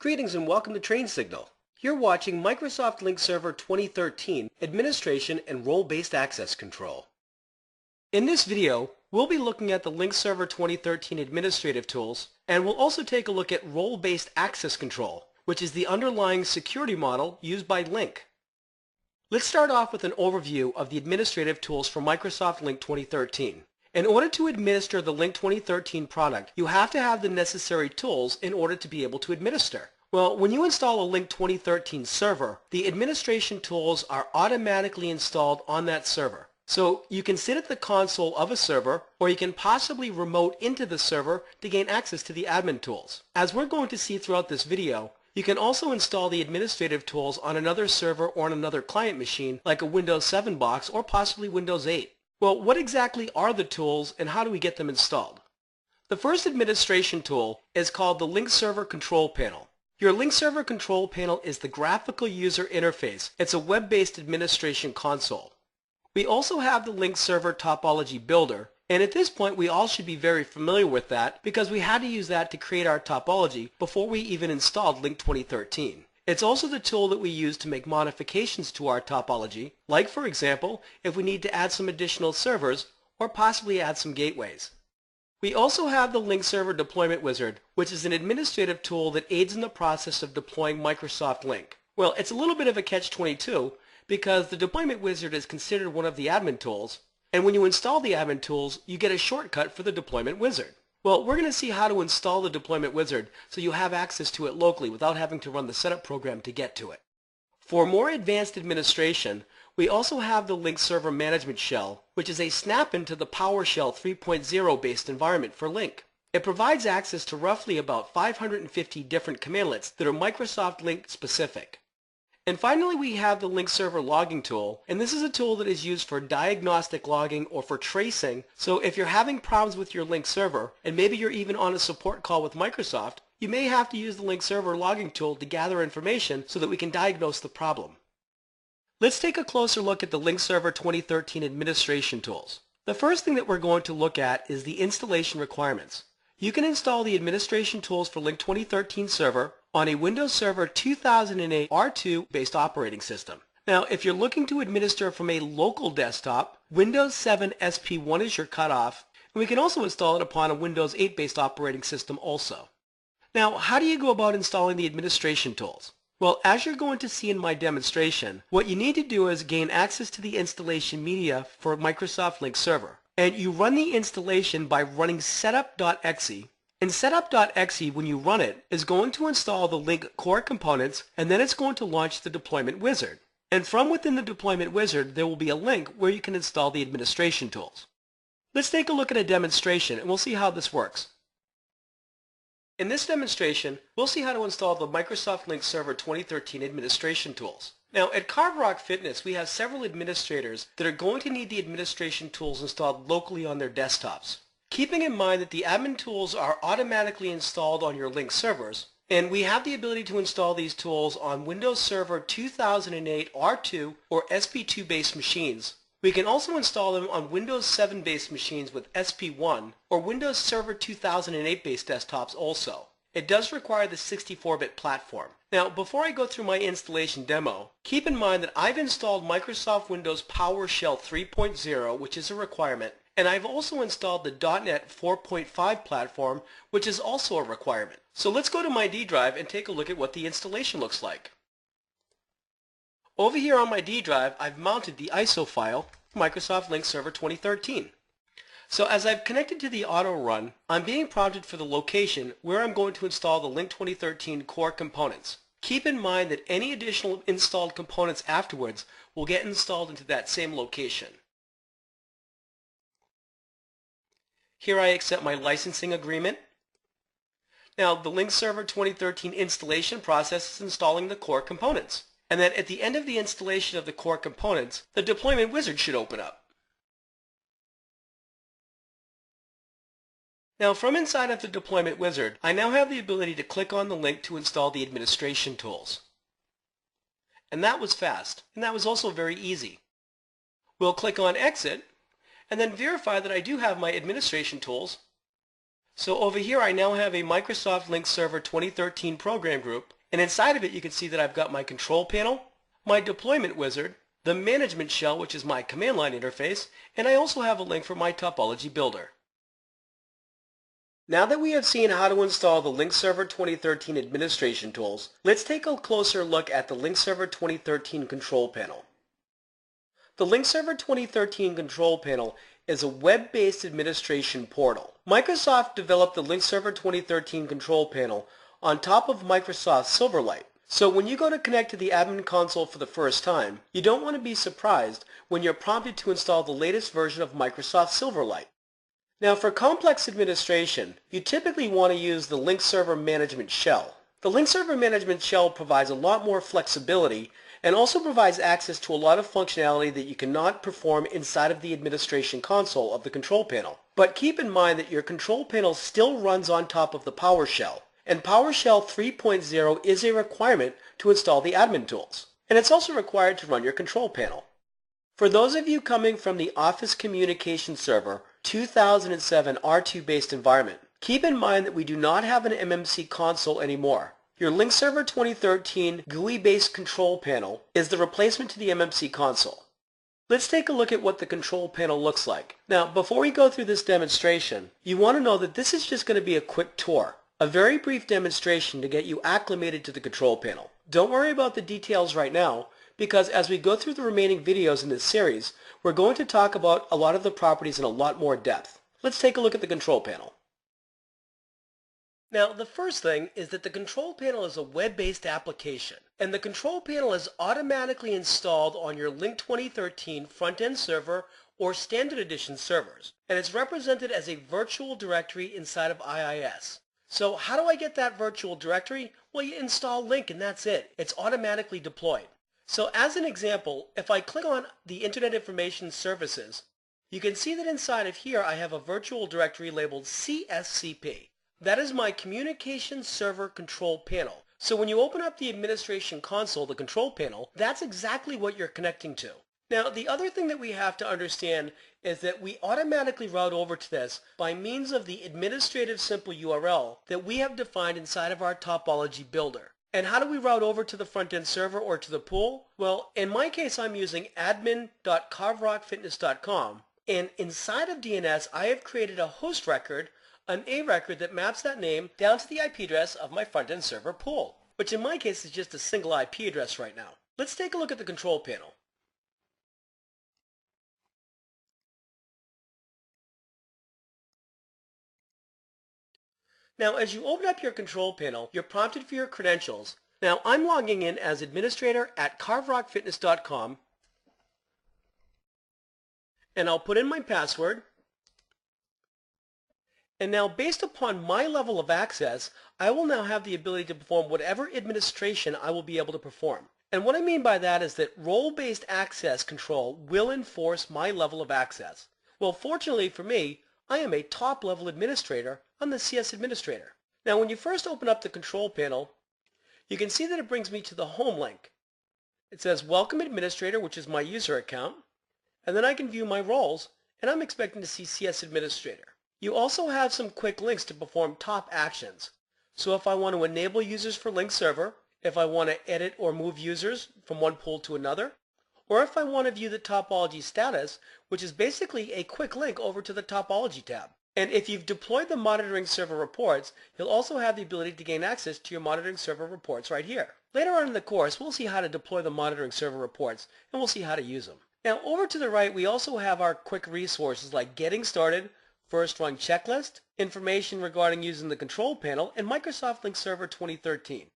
Greetings and welcome to Train Signal. You're watching Microsoft Lync Server 2013 Administration and Role-Based Access Control. In this video, we'll be looking at the Lync Server 2013 administrative tools, and we'll also take a look at Role-Based Access Control, which is the underlying security model used by Lync. Let's start off with an overview of the administrative tools for Microsoft Lync 2013. In order to administer the Lync 2013 product, you have to have the necessary tools in order to be able to administer. Well, when you install a Lync 2013 server, the administration tools are automatically installed on that server. So you can sit at the console of a server, or you can possibly remote into the server to gain access to the admin tools. As we're going to see throughout this video, you can also install the administrative tools on another server or on another client machine like a Windows 7 box or possibly Windows 8. Well, what exactly are the tools and how do we get them installed? The first administration tool is called the Lync Server Control Panel. Your Lync Server Control Panel is the graphical user interface. It's a web-based administration console. We also have the Lync Server Topology Builder, and at this point we all should be very familiar with that because we had to use that to create our topology before we even installed Lync 2013. It's also the tool that we use to make modifications to our topology, like for example, if we need to add some additional servers or possibly add some gateways. We also have the Lync Server Deployment Wizard, which is an administrative tool that aids in the process of deploying Microsoft Lync. Well, it's a little bit of a catch-22 because the Deployment Wizard is considered one of the admin tools, and when you install the admin tools, you get a shortcut for the Deployment Wizard. Well, we're going to see how to install the Deployment Wizard so you have access to it locally without having to run the setup program to get to it. For more advanced administration, we also have the Lync Server Management Shell, which is a snap-in to the PowerShell 3.0 based environment for Lync. It provides access to roughly about 550 different commandlets that are Microsoft Lync specific. And finally, we have the Lync Server Logging tool, and this is a tool that is used for diagnostic logging or for tracing. So if you're having problems with your Lync server, and maybe you're even on a support call with Microsoft, you may have to use the Lync Server Logging tool to gather information so that we can diagnose the problem. Let's take a closer look at the Lync Server 2013 administration tools. The first thing that we're going to look at is the installation requirements. You can install the administration tools for Lync 2013 server on a Windows Server 2008 R2 based operating system. Now, if you're looking to administer from a local desktop, Windows 7 SP1 is your cutoff, and we can also install it upon a Windows 8 based operating system also. Now, how do you go about installing the administration tools? Well, as you're going to see in my demonstration, what you need to do is gain access to the installation media for Microsoft Lync Server. And you run the installation by running setup.exe. And setup.exe, when you run it, is going to install the Lync core components, and then it's going to launch the Deployment Wizard. And from within the Deployment Wizard, there will be a link where you can install the administration tools. Let's take a look at a demonstration, and we'll see how this works. In this demonstration, we'll see how to install the Microsoft Lync Server 2013 administration tools. Now, at Carve Rock Fitness, we have several administrators that are going to need the administration tools installed locally on their desktops. Keeping in mind that the admin tools are automatically installed on your Lync servers, and we have the ability to install these tools on Windows Server 2008 R2 or SP2 based machines. We can also install them on Windows 7 based machines with SP1 or Windows Server 2008 based desktops also. It does require the 64-bit platform. Now, before I go through my installation demo, keep in mind that I've installed Microsoft Windows PowerShell 3.0, which is a requirement, and I've also installed the .NET 4.5 platform, which is also a requirement. So let's go to my D drive and take a look at what the installation looks like. Over here on my D drive, I've mounted the ISO file for Microsoft Lync Server 2013. So as I've connected to the auto run, I'm being prompted for the location where I'm going to install the Lync 2013 core components. Keep in mind that any additional installed components afterwards will get installed into that same location. Here I accept my licensing agreement. Now, the Lync Server 2013 installation process is installing the core components. And then at the end of the installation of the core components, the Deployment Wizard should open up. Now, from inside of the Deployment Wizard, I now have the ability to click on the link to install the administration tools. And that was fast, and that was also very easy. We'll click on Exit, and then verify that I do have my administration tools. So over here I now have a Microsoft Lync Server 2013 program group, and inside of it you can see that I've got my control panel, my deployment wizard, the management shell, which is my command line interface, and I also have a link for my topology builder. Now that we have seen how to install the Lync Server 2013 administration tools, let's take a closer look at the Lync Server 2013 control panel. The Lync Server 2013 control panel is a web-based administration portal. Microsoft developed the Lync Server 2013 control panel on top of Microsoft Silverlight. So when you go to connect to the admin console for the first time, you don't want to be surprised when you're prompted to install the latest version of Microsoft Silverlight. Now for complex administration, you typically want to use the Lync Server Management Shell. The Lync Server Management Shell provides a lot more flexibility and also provides access to a lot of functionality that you cannot perform inside of the administration console of the control panel. But keep in mind that your control panel still runs on top of the PowerShell, and PowerShell 3.0 is a requirement to install the admin tools. And it's also required to run your control panel. For those of you coming from the Office Communication Server 2007 R2-based environment, keep in mind that we do not have an MMC console anymore. Your Lync Server 2013 GUI-based control panel is the replacement to the MMC console. Let's take a look at what the control panel looks like. Now, before we go through this demonstration, you want to know that this is just going to be a quick tour, a very brief demonstration to get you acclimated to the control panel. Don't worry about the details right now, because as we go through the remaining videos in this series, we're going to talk about a lot of the properties in a lot more depth. Let's take a look at the control panel. Now, the first thing is that the control panel is a web-based application, and the control panel is automatically installed on your Lync 2013 front-end server or standard edition servers, and it's represented as a virtual directory inside of IIS. So how do I get that virtual directory? Well, you install Lync and that's it. It's automatically deployed. So as an example, if I click on the Internet Information Services, you can see that inside of here I have a virtual directory labeled CSCP. That is my Communication Server Control Panel. So when you open up the administration console, the control panel, that's exactly what you're connecting to. Now, the other thing that we have to understand is that we automatically route over to this by means of the administrative simple URL that we have defined inside of our topology builder. And how do we route over to the front-end server or to the pool? Well, in my case, I'm using admin.carvrockfitness.com, and inside of DNS, I have created a host record, an A record that maps that name down to the IP address of my front-end server pool, which in my case is just a single IP address right now. Let's take a look at the control panel. Now, as you open up your control panel, you're prompted for your credentials. Now, I'm logging in as administrator at carvrockfitness.com, and I'll put in my password. And now, based upon my level of access, I will now have the ability to perform whatever administration I will be able to perform. And what I mean by that is that role-based access control will enforce my level of access. Well, fortunately for me, I am a top-level administrator. I'm the CS administrator. Now, when you first open up the control panel, you can see that it brings me to the home link. It says Welcome Administrator, which is my user account, and then I can view my roles, and I'm expecting to see CS Administrator. You also have some quick links to perform top actions. So if I want to enable users for Lync Server, if I want to edit or move users from one pool to another, or if I want to view the topology status, which is basically a quick link over to the topology tab. And if you've deployed the monitoring server reports, you'll also have the ability to gain access to your monitoring server reports right here. Later on in the course, we'll see how to deploy the monitoring server reports, and we'll see how to use them. Now, over to the right, we also have our quick resources like Getting Started, First Run Checklist, information regarding using the control panel, and Microsoft Lync Server 2013.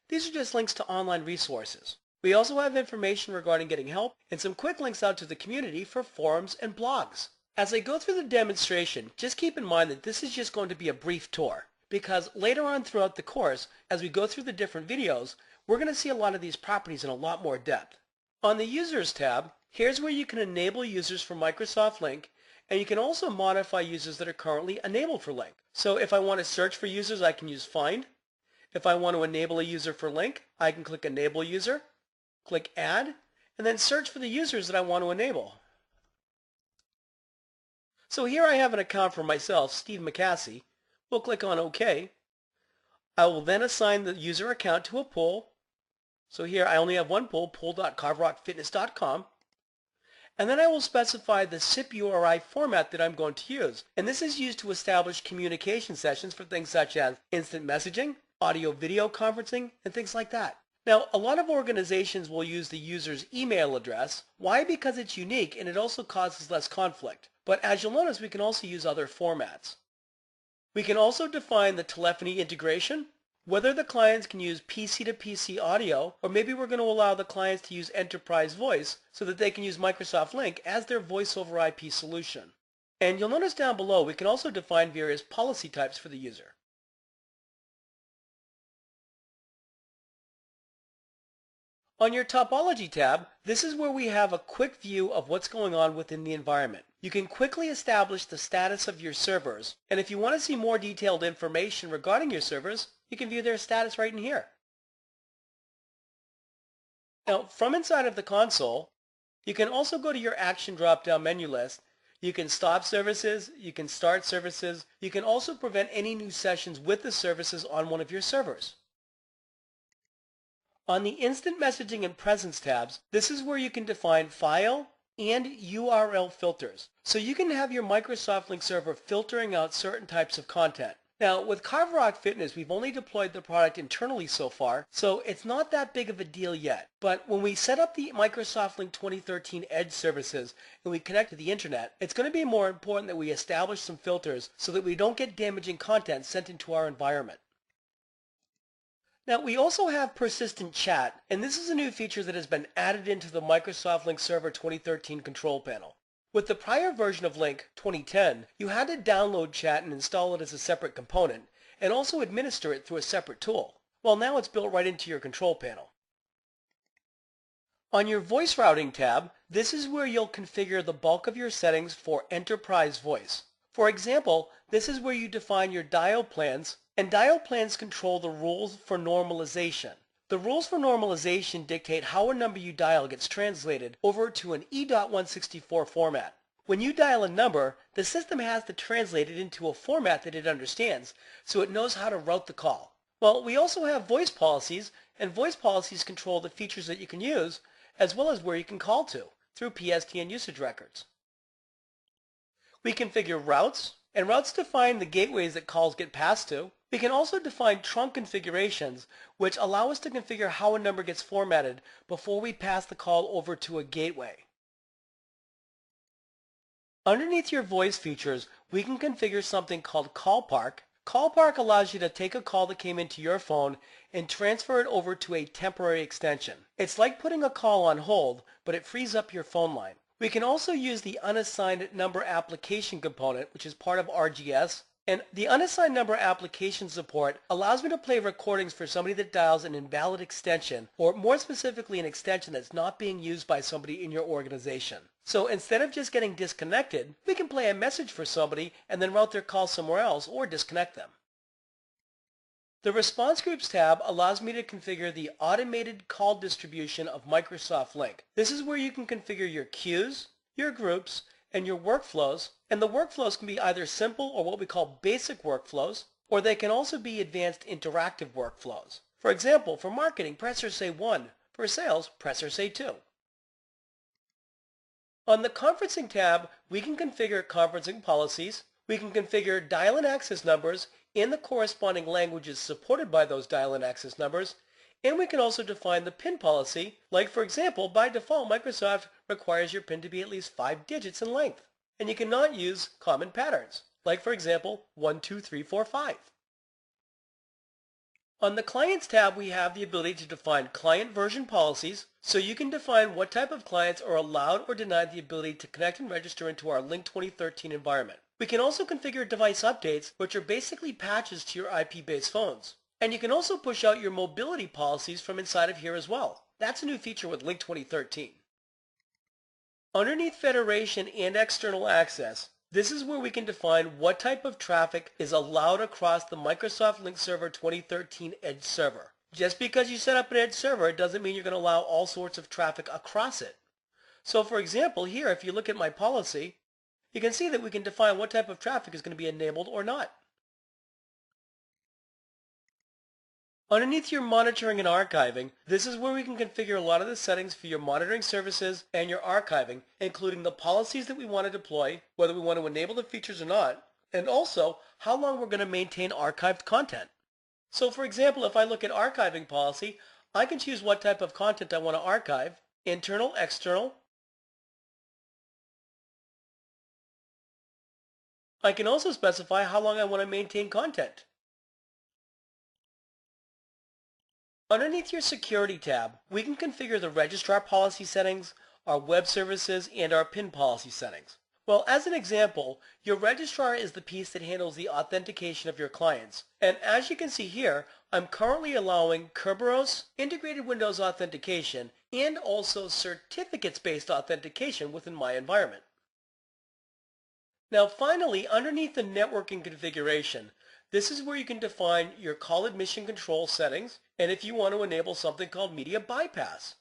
These are just links to online resources. We also have information regarding getting help and some quick links out to the community for forums and blogs. As I go through the demonstration, just keep in mind that this is just going to be a brief tour, because later on throughout the course, as we go through the different videos, we're going to see a lot of these properties in a lot more depth. On the Users tab, here's where you can enable users for Microsoft Lync, and you can also modify users that are currently enabled for Lync. So if I want to search for users, I can use Find. If I want to enable a user for Lync, I can click Enable User, click Add, and then search for the users that I want to enable. So here I have an account for myself, Steve McCassie, We'll click on OK. I will then assign the user account to a pool. So here I only have one pool, pool.carverockfitness.com. And then I will specify the SIP URI format that I'm going to use. And this is used to establish communication sessions for things such as instant messaging, audio video conferencing, and things like that. Now, a lot of organizations will use the user's email address. Why? Because it's unique and it also causes less conflict. But as you'll notice, we can also use other formats. We can also define the telephony integration, whether the clients can use PC to PC audio, or maybe we're going to allow the clients to use enterprise voice so that they can use Microsoft Lync as their voice over IP solution. And you'll notice down below we can also define various policy types for the user. On your Topology tab, this is where we have a quick view of what's going on within the environment. You can quickly establish the status of your servers, and if you want to see more detailed information regarding your servers, you can view their status right in here. Now, from inside of the console, you can also go to your action drop-down menu list. You can stop services, you can start services, you can also prevent any new sessions with the services on one of your servers. On the Instant Messaging and Presence tabs, this is where you can define file and URL filters. So you can have your Microsoft Lync server filtering out certain types of content. Now, with CarveRock Fitness, we've only deployed the product internally so far, so it's not that big of a deal yet. But when we set up the Microsoft Lync 2013 Edge services and we connect to the internet, it's going to be more important that we establish some filters so that we don't get damaging content sent into our environment. Now, we also have persistent chat, and this is a new feature that has been added into the Microsoft Lync Server 2013 control panel. With the prior version of Lync 2010, you had to download chat and install it as a separate component, and also administer it through a separate tool. Well, now it's built right into your control panel. On your voice routing tab, this is where you'll configure the bulk of your settings for enterprise voice. For example, this is where you define your dial plans, and dial plans control the rules for normalization. The rules for normalization dictate how a number you dial gets translated over to an E.164 format. When you dial a number, the system has to translate it into a format that it understands, so it knows how to route the call. Well, we also have voice policies, and voice policies control the features that you can use, as well as where you can call to, through PSTN usage records. We configure routes, and routes define the gateways that calls get passed to. We can also define trunk configurations, which allow us to configure how a number gets formatted before we pass the call over to a gateway. Underneath your voice features, we can configure something called Call Park. Call Park allows you to take a call that came into your phone and transfer it over to a temporary extension. It's like putting a call on hold, but it frees up your phone line. We can also use the unassigned number application component, which is part of RGS. And the unassigned number application support allows me to play recordings for somebody that dials an invalid extension, or more specifically an extension that's not being used by somebody in your organization. So instead of just getting disconnected, we can play a message for somebody and then route their call somewhere else or disconnect them. The Response Groups tab allows me to configure the automated call distribution of Microsoft Lync. This is where you can configure your queues, your groups, and your workflows, and the workflows can be either simple or what we call basic workflows, or they can also be advanced interactive workflows. For example, for marketing, press or say 1. For sales, press or say 2. On the Conferencing tab, we can configure conferencing policies, we can configure dial-in access numbers and the corresponding languages supported by those dial-in access numbers, and we can also define the PIN policy, like for example, by default Microsoft requires your PIN to be at least 5 digits in length. And you cannot use common patterns, like for example, 1, 2, 3, 4, 5. On the Clients tab, we have the ability to define client version policies, so you can define what type of clients are allowed or denied the ability to connect and register into our Lync 2013 environment. We can also configure device updates, which are basically patches to your IP-based phones. And you can also push out your mobility policies from inside of here as well. That's a new feature with Lync 2013. Underneath Federation and External Access, this is where we can define what type of traffic is allowed across the Microsoft Lync Server 2013 Edge server. Just because you set up an Edge server, it doesn't mean you're going to allow all sorts of traffic across it. So for example, here, if you look at my policy, you can see that we can define what type of traffic is going to be enabled or not. Underneath your monitoring and archiving, this is where we can configure a lot of the settings for your monitoring services and your archiving, including the policies that we want to deploy, whether we want to enable the features or not, and also how long we're going to maintain archived content. So for example, if I look at archiving policy, I can choose what type of content I want to archive, internal, external. I can also specify how long I want to maintain content. Underneath your Security tab, we can configure the registrar policy settings, our web services, and our PIN policy settings. Well, as an example, your registrar is the piece that handles the authentication of your clients. And as you can see here, I'm currently allowing Kerberos, integrated Windows authentication, and also certificates-based authentication within my environment. Now finally, underneath the networking configuration, this is where you can define your call admission control settings and if you want to enable something called media bypass.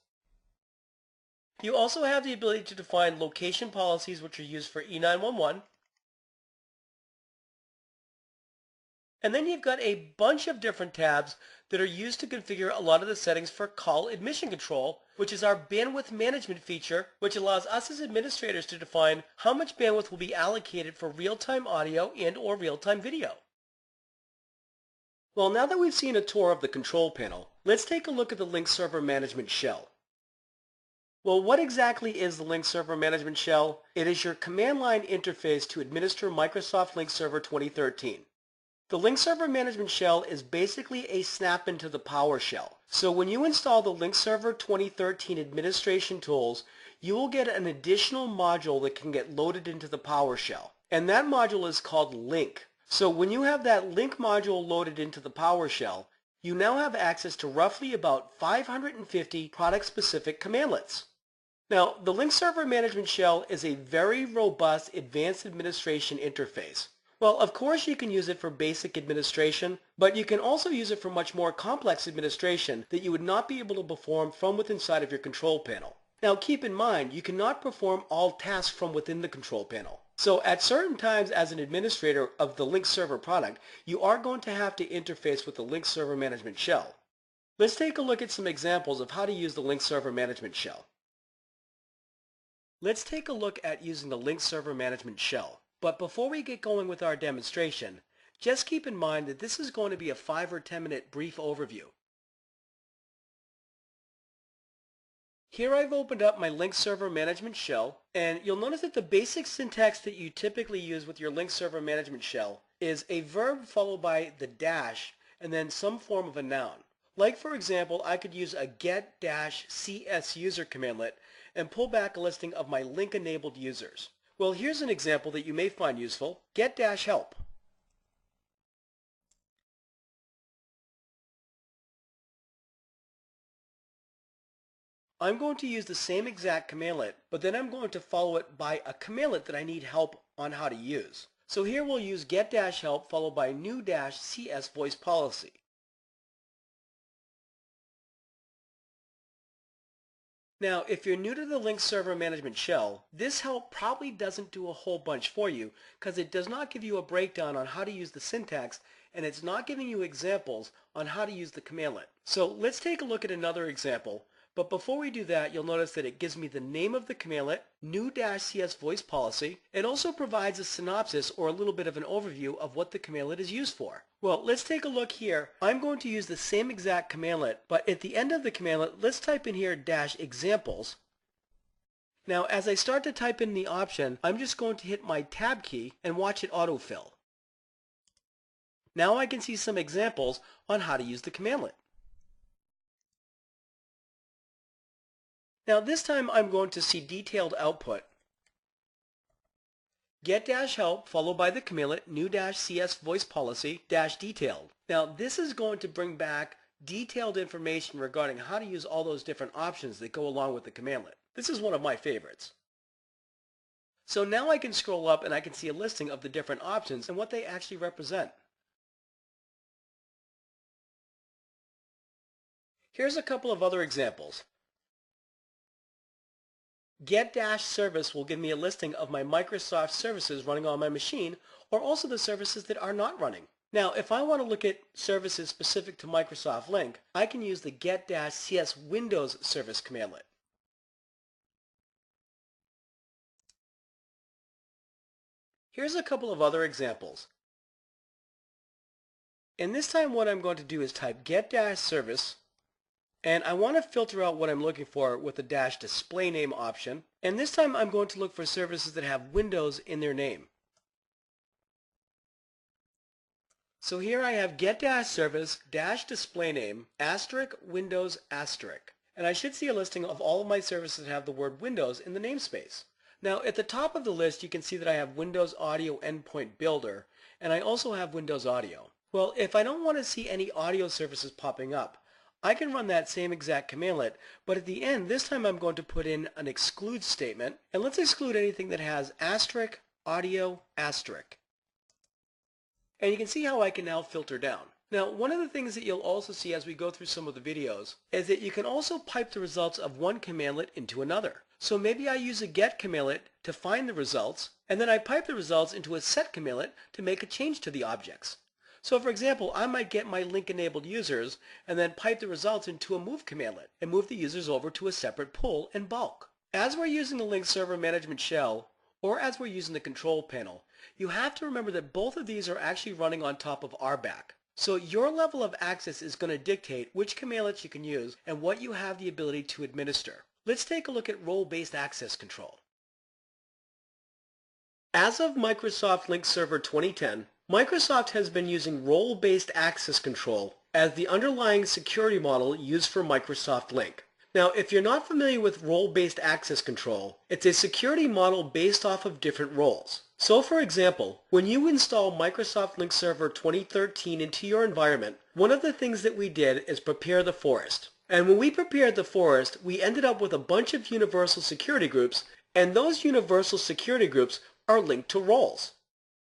You also have the ability to define location policies which are used for E911. And then you've got a bunch of different tabs that are used to configure a lot of the settings for call admission control, which is our bandwidth management feature, which allows us as administrators to define how much bandwidth will be allocated for real-time audio and/or real-time video. Well, now that we've seen a tour of the control panel, let's take a look at the Lync Server Management Shell. Well, what exactly is the Lync Server Management Shell? It is your command line interface to administer Microsoft Lync Server 2013. The Lync Server Management Shell is basically a snap into the PowerShell. So when you install the Lync Server 2013 administration tools, you will get an additional module that can get loaded into the PowerShell. And that module is called Lync. So when you have that Lync module loaded into the PowerShell, you now have access to roughly about 550 product-specific commandlets. Now, the Lync Server Management Shell is a very robust advanced administration interface. Well, of course you can use it for basic administration, but you can also use it for much more complex administration that you would not be able to perform from within inside of your control panel. Now keep in mind, you cannot perform all tasks from within the control panel. So at certain times as an administrator of the Lync Server product, you are going to have to interface with the Lync Server Management Shell. Let's take a look at some examples of how to use the Lync Server Management Shell. Let's take a look at using the Lync Server Management Shell. But before we get going with our demonstration, just keep in mind that this is going to be a 5 or 10 minute brief overview. Here I've opened up my Lync Server Management Shell, and you'll notice that the basic syntax that you typically use with your Lync Server Management Shell is a verb followed by the dash and then some form of a noun. Like for example, I could use a get-cs user commandlet and pull back a listing of my Lync enabled users. Well, here's an example that you may find useful. Get-help. I'm going to use the same exact commandlet, but then I'm going to follow it by a commandlet that I need help on how to use. So here we'll use get-help followed by new-cs voice policy. Now, if you're new to the Lync Server Management Shell, this help probably doesn't do a whole bunch for you because it does not give you a breakdown on how to use the syntax and it's not giving you examples on how to use the commandlet. So let's take a look at another example. But before we do that, you'll notice that it gives me the name of the commandlet, new-cs voice policy. It also provides a synopsis or a little bit of an overview of what the commandlet is used for. Well, let's take a look here. I'm going to use the same exact commandlet, but at the end of the commandlet, let's type in here -examples. Now, as I start to type in the option, I'm just going to hit my tab key and watch it autofill. Now I can see some examples on how to use the commandlet. Now this time I'm going to see detailed output. Get-help followed by the commandlet new-cs voice policy -detailed. Now this is going to bring back detailed information regarding how to use all those different options that go along with the commandlet. This is one of my favorites. So now I can scroll up and I can see a listing of the different options and what they actually represent. Here's a couple of other examples. Get-service will give me a listing of my Microsoft services running on my machine or also the services that are not running. Now, if I want to look at services specific to Microsoft Lync, I can use the get-cs Windows service commandlet. Here's a couple of other examples. And this time what I'm going to do is type get-service, and I want to filter out what I'm looking for with the -display name option. And this time I'm going to look for services that have Windows in their name. So here I have get-service -display name *Windows*, and I should see a listing of all of my services that have the word Windows in the namespace. Now at the top of the list you can see that I have Windows Audio Endpoint Builder, and I also have Windows Audio. Well, if I don't want to see any audio services popping up, I can run that same exact commandlet, but at the end this time I'm going to put in an exclude statement, and let's exclude anything that has *audio*. And you can see how I can now filter down. Now, one of the things that you'll also see as we go through some of the videos is that you can also pipe the results of one commandlet into another. So maybe I use a get commandlet to find the results, and then I pipe the results into a set commandlet to make a change to the objects. So for example, I might get my Lync enabled users and then pipe the results into a move commandlet and move the users over to a separate pool in bulk. As we're using the Lync server management shell, or as we're using the control panel, you have to remember that both of these are actually running on top of RBAC. So your level of access is going to dictate which commandlets you can use and what you have the ability to administer. Let's take a look at role-based access control. As of Microsoft Lync Server 2010, Microsoft has been using role-based access control as the underlying security model used for Microsoft Lync. Now, if you're not familiar with role-based access control, it's a security model based off of different roles. So for example, when you install Microsoft Lync Server 2013 into your environment, one of the things that we did is prepare the forest. And when we prepared the forest, we ended up with a bunch of universal security groups, and those universal security groups are linked to roles.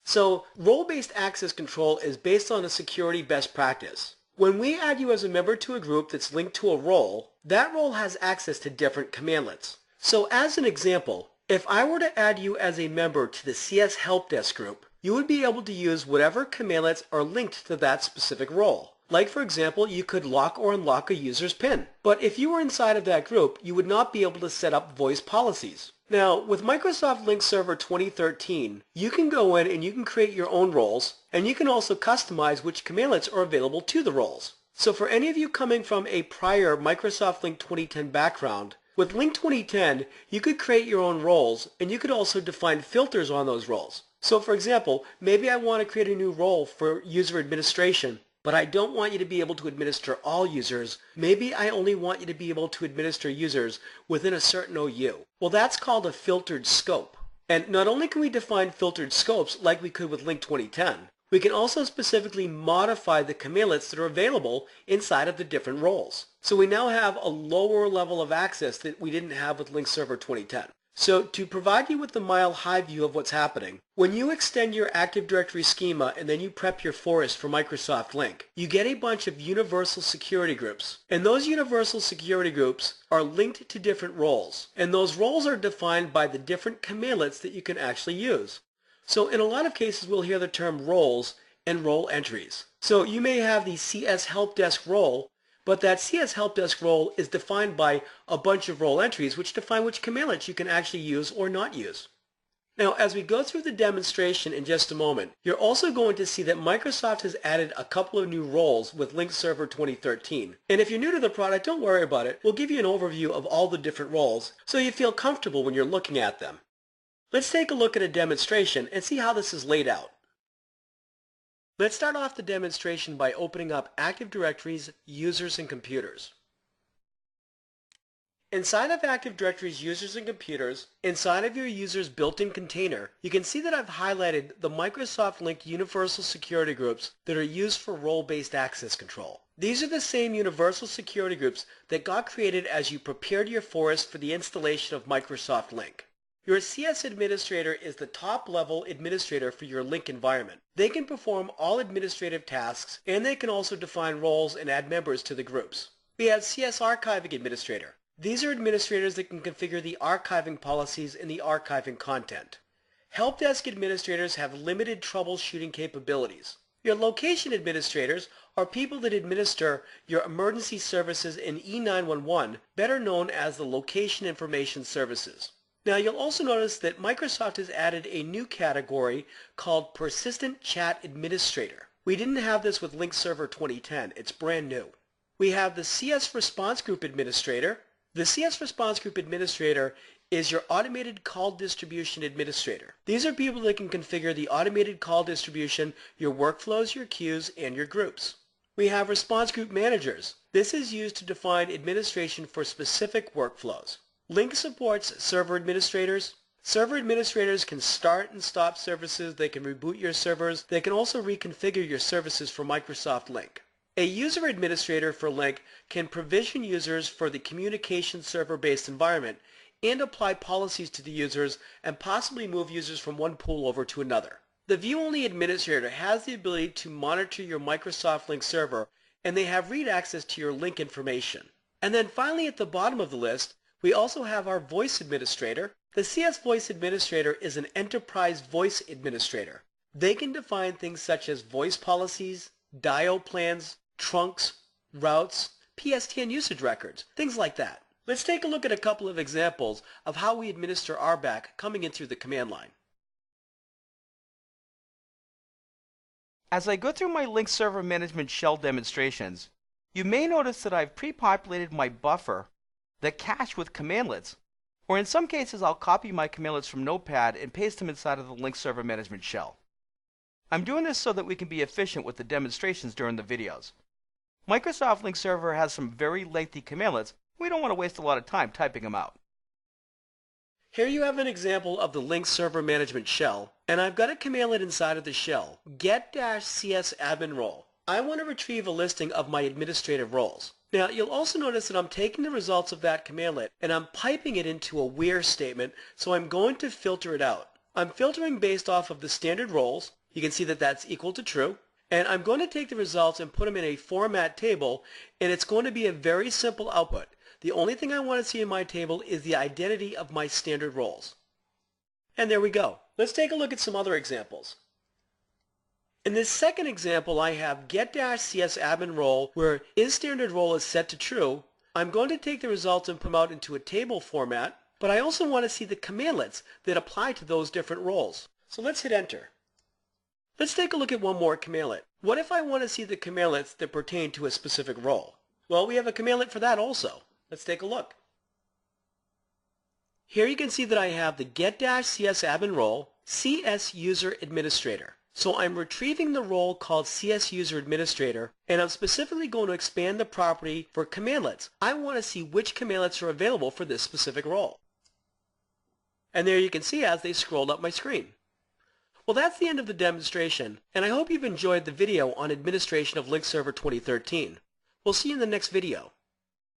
So role-based access control is based on a security best practice. When we add you as a member to a group that's linked to a role, that role has access to different commandlets. So as an example, if I were to add you as a member to the CS Help Desk group, you would be able to use whatever commandlets are linked to that specific role. Like for example, you could lock or unlock a user's PIN. But if you were inside of that group, you would not be able to set up voice policies. Now, with Microsoft Lync Server 2013, you can go in and you can create your own roles, and you can also customize which commandlets are available to the roles. So for any of you coming from a prior Microsoft Lync 2010 background, with Lync 2010, you could create your own roles, and you could also define filters on those roles. So for example, maybe I want to create a new role for user administration, but I don't want you to be able to administer all users. Maybe I only want you to be able to administer users within a certain OU. Well, that's called a filtered scope. And not only can we define filtered scopes like we could with Lync 2010, we can also specifically modify the commandlets that are available inside of the different roles. So we now have a lower level of access that we didn't have with Lync Server 2010. So to provide you with the mile-high view of what's happening, when you extend your Active Directory schema and then you prep your forest for Microsoft Lync, you get a bunch of universal security groups. And those universal security groups are linked to different roles. And those roles are defined by the different commandlets that you can actually use. So in a lot of cases we'll hear the term roles and role entries. So you may have the CS Help Desk role, but that CS Help Desk role is defined by a bunch of role entries which define which commandlets you can actually use or not use. Now, as we go through the demonstration in just a moment, you're also going to see that Microsoft has added a couple of new roles with Lync Server 2013. And if you're new to the product, don't worry about it. We'll give you an overview of all the different roles so you feel comfortable when you're looking at them. Let's take a look at a demonstration and see how this is laid out. Let's start off the demonstration by opening up Active Directory's Users and Computers. Inside of Active Directory's Users and Computers, inside of your user's built-in container, you can see that I've highlighted the Microsoft Lync Universal Security Groups that are used for role-based access control. These are the same universal security groups that got created as you prepared your forest for the installation of Microsoft Lync. Your CS administrator is the top-level administrator for your Lync environment. They can perform all administrative tasks, and they can also define roles and add members to the groups. We have CS Archiving Administrator. These are administrators that can configure the archiving policies and the archiving content. Help Desk administrators have limited troubleshooting capabilities. Your location administrators are people that administer your emergency services in E911, better known as the Location Information Services. Now you'll also notice that Microsoft has added a new category called Persistent Chat Administrator. We didn't have this with Lync Server 2010. It's brand new. We have the CS Response Group Administrator. The CS Response Group Administrator is your Automated Call Distribution Administrator. These are people that can configure the automated call distribution, your workflows, your queues, and your groups. We have Response Group Managers. This is used to define administration for specific workflows. Lync supports server administrators. Server administrators can start and stop services. They can reboot your servers. They can also reconfigure your services for Microsoft Lync. A user administrator for Lync can provision users for the communication server-based environment and apply policies to the users and possibly move users from one pool over to another. The view-only administrator has the ability to monitor your Microsoft Lync server, and they have read access to your Lync information. And then finally at the bottom of the list, we also have our voice administrator. The CS Voice Administrator is an enterprise voice administrator. They can define things such as voice policies, dial plans, trunks, routes, PSTN usage records, things like that. Let's take a look at a couple of examples of how we administer RBAC coming in through the command line. As I go through my Lync Server Management Shell demonstrations, you may notice that I've pre-populated my buffer, the cache with commandlets, or in some cases I'll copy my commandlets from Notepad and paste them inside of the Lync Server Management Shell. I'm doing this so that we can be efficient with the demonstrations during the videos. Microsoft Lync Server has some very lengthy commandlets. We don't want to waste a lot of time typing them out. Here you have an example of the Lync Server Management Shell, and I've got a commandlet inside of the shell, get-cs admin role. I want to retrieve a listing of my administrative roles. Now you'll also notice that I'm taking the results of that commandlet and I'm piping it into a where statement, so I'm going to filter it out. I'm filtering based off of the standard roles. You can see that that's equal to true. And I'm going to take the results and put them in a format table, and it's going to be a very simple output. The only thing I want to see in my table is the identity of my standard roles. And there we go. Let's take a look at some other examples. In this second example, I have get-cs admin role where isStandard role is set to true. I'm going to take the results and put them out into a table format, but I also want to see the commandlets that apply to those different roles. So let's hit enter. Let's take a look at one more commandlet. What if I want to see the commandlets that pertain to a specific role? Well, we have a commandlet for that also. Let's take a look. Here you can see that I have the get-cs admin role, CS User Administrator. So I'm retrieving the role called CS User Administrator, and I'm specifically going to expand the property for commandlets. I want to see which commandlets are available for this specific role. And there you can see as they scrolled up my screen. Well, that's the end of the demonstration, and I hope you've enjoyed the video on administration of Lync Server 2013. We'll see you in the next video.